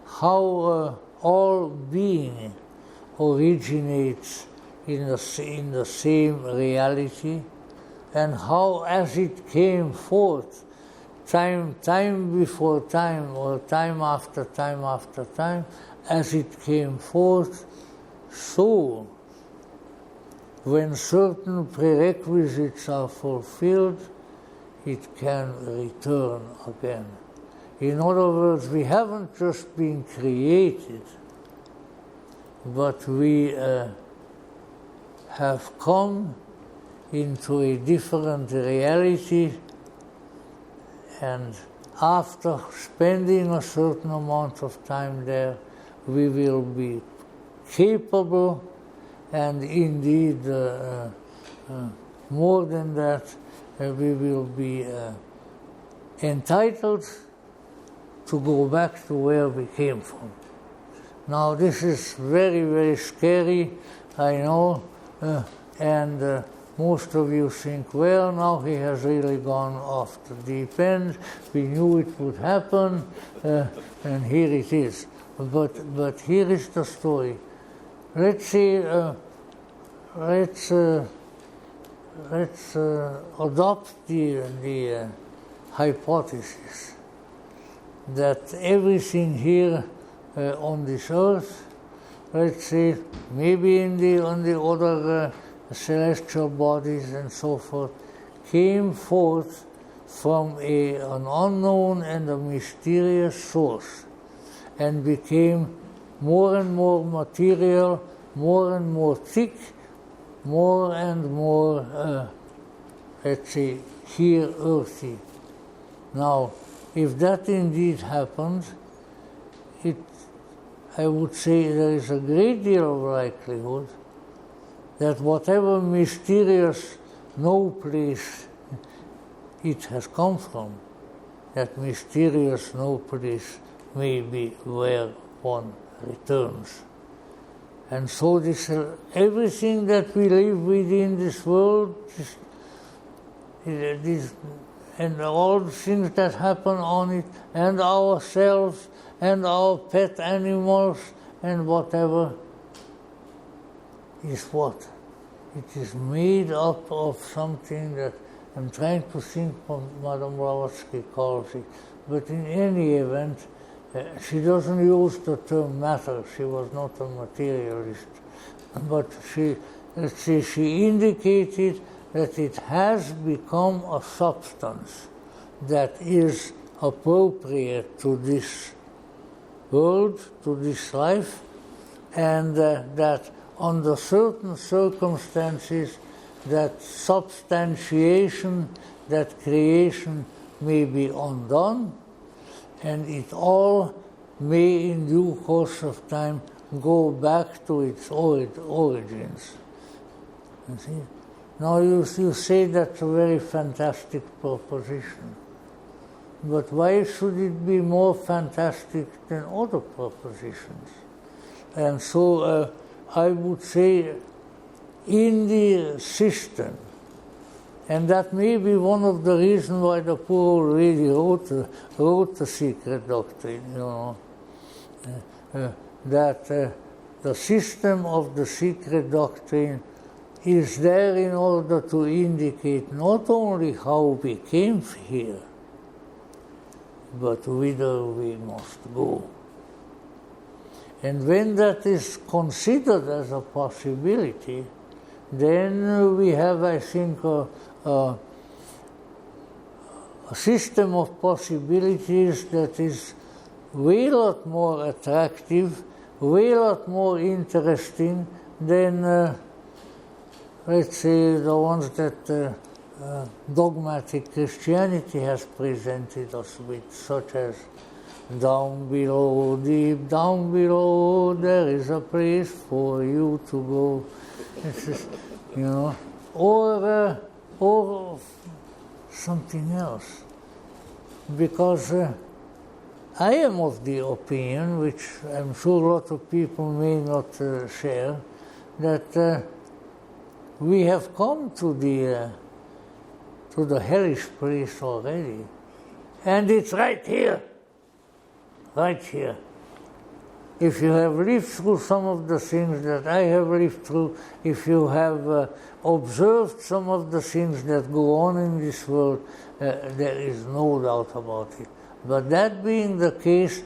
how all being originates in the same reality, and how as it came forth, time before time, or time after time, as it came forth, so when certain prerequisites are fulfilled, it can return again. In other words, we haven't just been created, but we have come into a different reality, and after spending a certain amount of time there, we will be capable, and indeed more than that, we will be entitled to go back to where we came from. Now this is very, very scary, I know, and most of you think, well, now he has really gone off the deep end, we knew it would happen, and here it is. But here is the story. Let's see, let's adopt the hypothesis that everything here on this earth, let's say, maybe on the other celestial bodies and so forth, came forth from an unknown and a mysterious source, and became more and more material, more and more thick, more and more, let's say, here earthy. Now, if that indeed happened, it I would say there is a great deal of likelihood that whatever mysterious no place it has come from, that mysterious no place may be where one returns. And so everything that we live within this world, and all the things that happen on it, and ourselves, and our pet animals, and whatever, is what? It is made up of something that I'm trying to think what Madame Blavatsky calls it. But in any event, she doesn't use the term matter. She was not a materialist. But she indicated that it has become a substance that is appropriate to this world, to this life, and that under certain circumstances, that substantiation, that creation may be undone, and it all may in due course of time go back to its origins. You see? Now you say that's a very fantastic proposition. But why should it be more fantastic than other propositions? And so I would say in the system, and that may be one of the reasons why the poor old lady wrote the secret doctrine, you know, that the system of the secret doctrine is there in order to indicate not only how we came here, but whither we must go. And when that is considered as a possibility, then we have, I think, a system of possibilities that is way lot more attractive, way lot more interesting than, let's say, the ones that dogmatic Christianity has presented us with, such as down below, deep down below, there is a place for you to go. This is, you know, or something else. Because I am of the opinion, which I'm sure a lot of people may not share, that we have come to the hellish place already. And it's right here. Right here. If you have lived through some of the things that I have lived through, if you have observed some of the things that go on in this world, there is no doubt about it. But that being the case,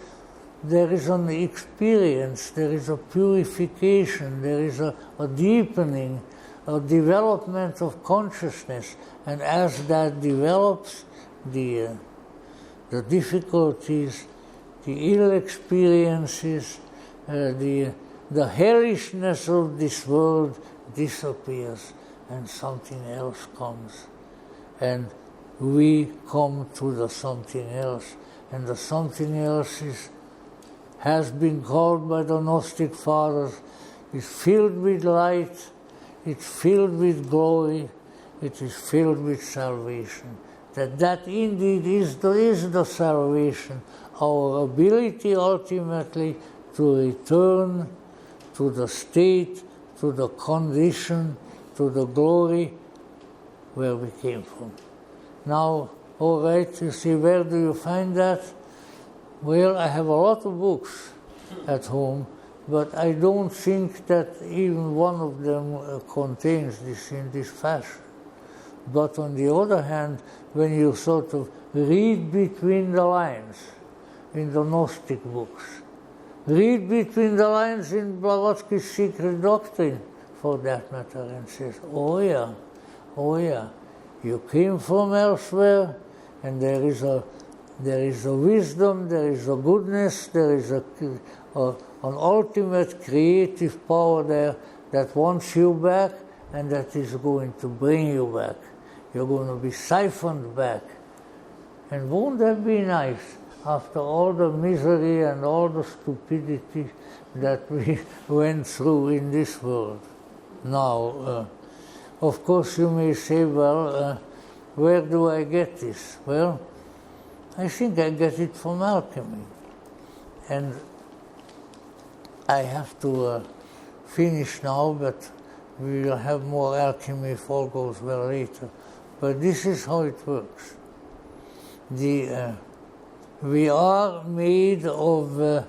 there is an experience, there is a purification, there is a deepening, a development of consciousness. And as that develops, the difficulties, the ill experiences, the hellishness of this world disappears, and something else comes. And we come to the something else. And the something else has been called by the Gnostic fathers, is filled with light, it's filled with glory, it is filled with salvation. That indeed is the salvation, our ability ultimately to return to the state, to the condition, to the glory where we came from. Now, all right, you see, where do you find that? Well, I have a lot of books at home, but I don't think that even one of them contains this in this fashion. But on the other hand, when you sort of read between the lines in the Gnostic books, read between the lines in Blavatsky's Secret Doctrine, for that matter, and says, oh yeah, you came from elsewhere, and there is a wisdom, there is a goodness, there is an ultimate creative power there that wants you back, and that is going to bring you back. You're going to be siphoned back. And won't that be nice? after all the misery and all the stupidity that we went through in this world. Now, of course you may say, well, where do I get this? Well, I think I get it from alchemy. And I have to finish now, but we will have more alchemy if all goes well later. But this is how it works. We are made of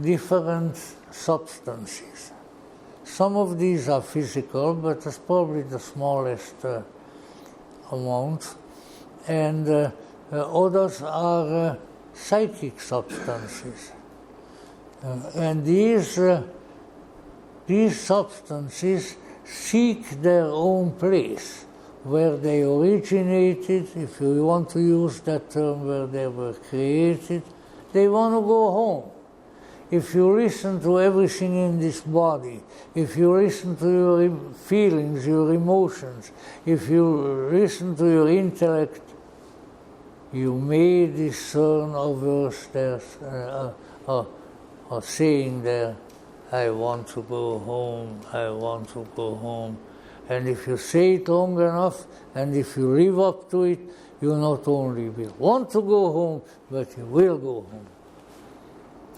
different substances. Some of these are physical, but it's probably the smallest amount. And others are psychic substances. And these substances seek their own place, where they originated, if you want to use that term, where they were created. They want to go home. If you listen to everything in this body, if you listen to your feelings, your emotions, if you listen to your intellect, you may discern a verse there, or saying there, I want to go home, I want to go home. And if you say it long enough, and if you live up to it, you not only will want to go home, but you will go home.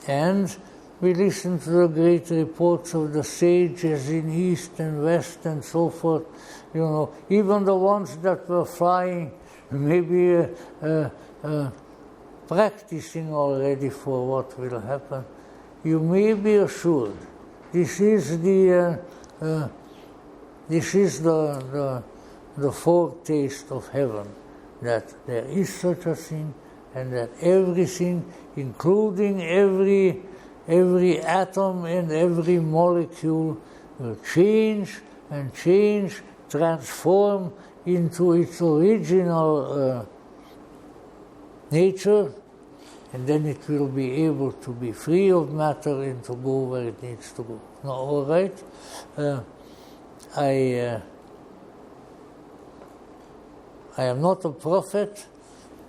And we listen to the great reports of the sages in East and West and so forth. You know, even the ones that were flying, maybe practicing already for what will happen. You may be assured this is the foretaste of heaven, that there is such a thing, and that everything, including every atom and every molecule, will change and change, transform into its original nature, and then it will be able to be free of matter and to go where it needs to go. Now, all right, I am not a prophet,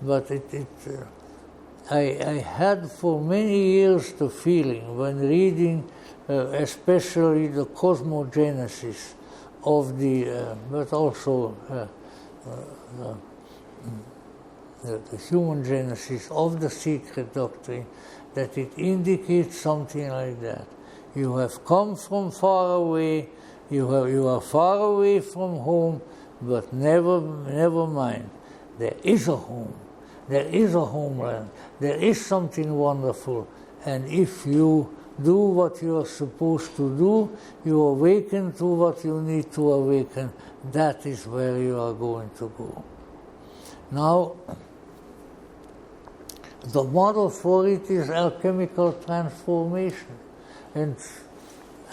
but I had for many years the feeling when reading especially the cosmogenesis of the, but also the human genesis of the secret doctrine, that it indicates something like that. You have come from far away, you are far away from home, but never mind. There is a home. There is a homeland. There is something wonderful. And if you do what you are supposed to do, you awaken to what you need to awaken, that is where you are going to go. Now, the model for it is alchemical transformation. And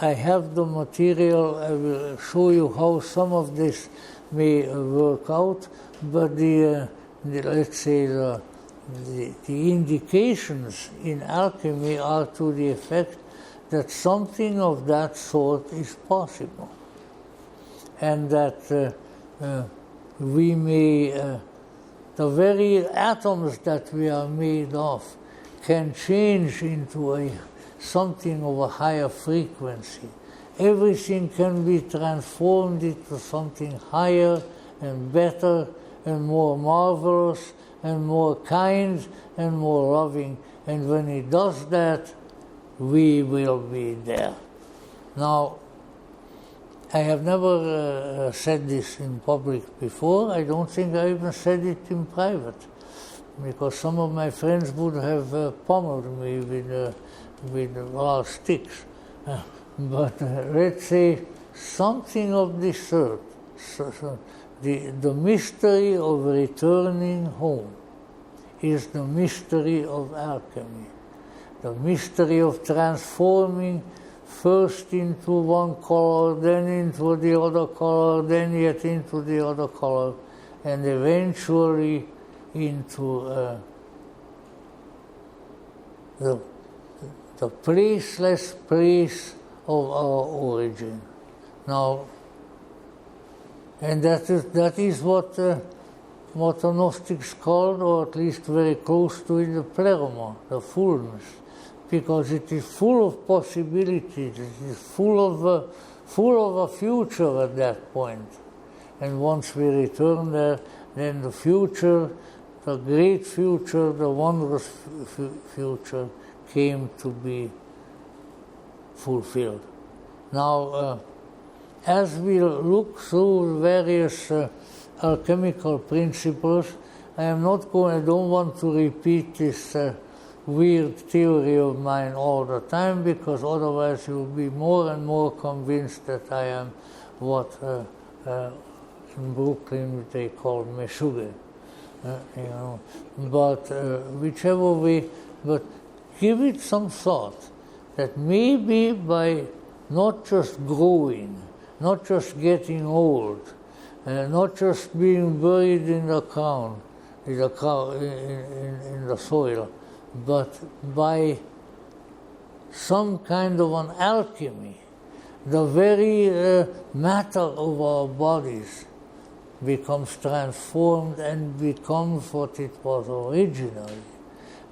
I have the material, I will show you how some of this may work out, but let's say the indications in alchemy are to the effect that something of that sort is possible, and that we may, the very atoms that we are made of can change into something of a higher frequency. Everything can be transformed into something higher and better and more marvelous and more kind and more loving. And when it does that, we will be there. Now, I have never said this in public before. I don't think I even said it in private, because some of my friends would have pummeled me with sticks. But let's say something of this sort. The mystery of returning home is the mystery of alchemy. The mystery of transforming first into one color, then into the other color, then yet into the other color, and eventually into the placeless place of our origin. Now, and that is what what the Gnostics called, or at least very close to it, the pleroma, the fullness, because it is full of possibilities, it is full of a future at that point. And once we return there, then the future, the great future, the wondrous future came to be fulfilled. Now, as we look through various alchemical principles, I don't want to repeat this weird theory of mine all the time, because otherwise you'll be more and more convinced that I am what in Brooklyn they call meshuggah. But whichever way, but give it some thought that maybe by not just growing, not just getting old, not just being buried in the ground, in the soil, but by some kind of an alchemy, the very matter of our bodies becomes transformed and becomes what it was originally,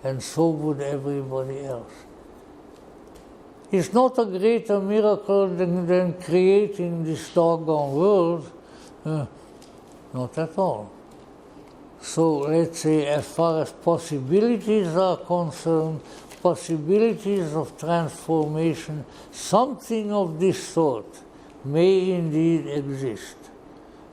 and so would everybody else. It's not a greater miracle than creating this doggone world, not at all. So let's say, as far as possibilities are concerned, possibilities of transformation, something of this sort may indeed exist.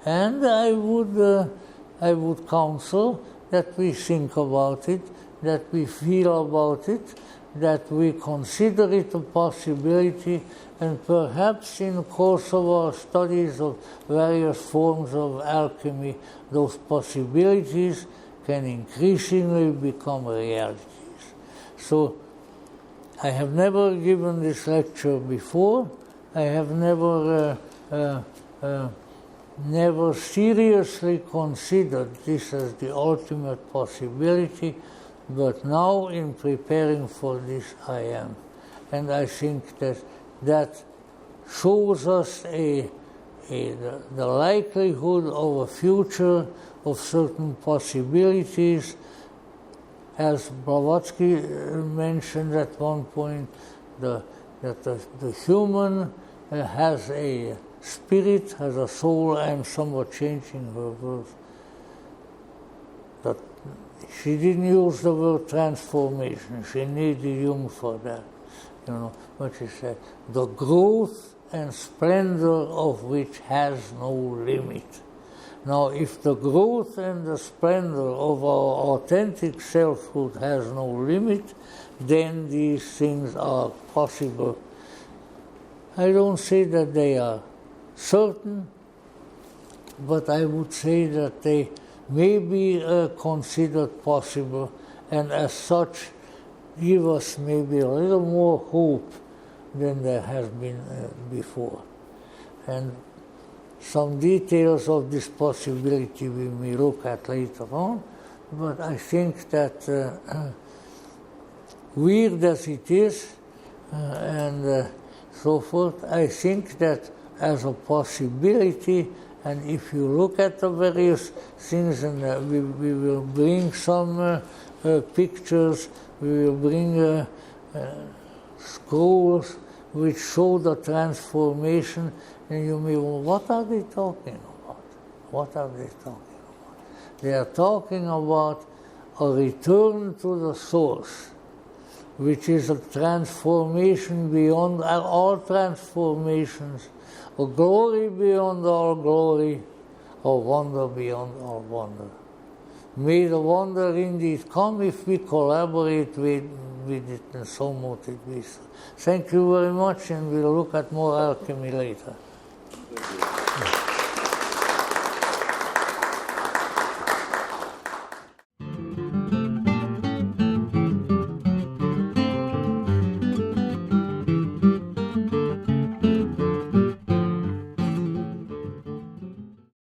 And I would counsel that we think about it, that we feel about it, that we consider it a possibility, and perhaps in the course of our studies of various forms of alchemy, those possibilities can increasingly become realities. So I have never given this lecture before. I have never seriously considered this as the ultimate possibility, but now in preparing for this I am. And I think that shows us the likelihood of a future of certain possibilities. As Blavatsky mentioned at one point, that the human has a spirit, has a soul. I am somewhat changing her words. That she didn't use the word transformation. She needed Jung for that, But she said, the growth and splendor of which has no limit. Now, if the growth and the splendor of our authentic selfhood has no limit, then these things are possible. I don't say that they are certain, but I would say that they may be considered possible, and as such give us maybe a little more hope than there has been before. And some details of this possibility we may look at later on, but I think that weird as it is and so forth, I think that as a possibility, and if you look at the various things, and we will bring some pictures, we will bring scrolls which show the transformation, and you may wonder, what are they talking about? What are they talking about? They are talking about a return to the source, which is a transformation beyond all transformations, a glory beyond all glory, a wonder beyond all wonder. May the wonder indeed come if we collaborate with it, and so mote it be. Thank you very much, and we'll look at more alchemy later.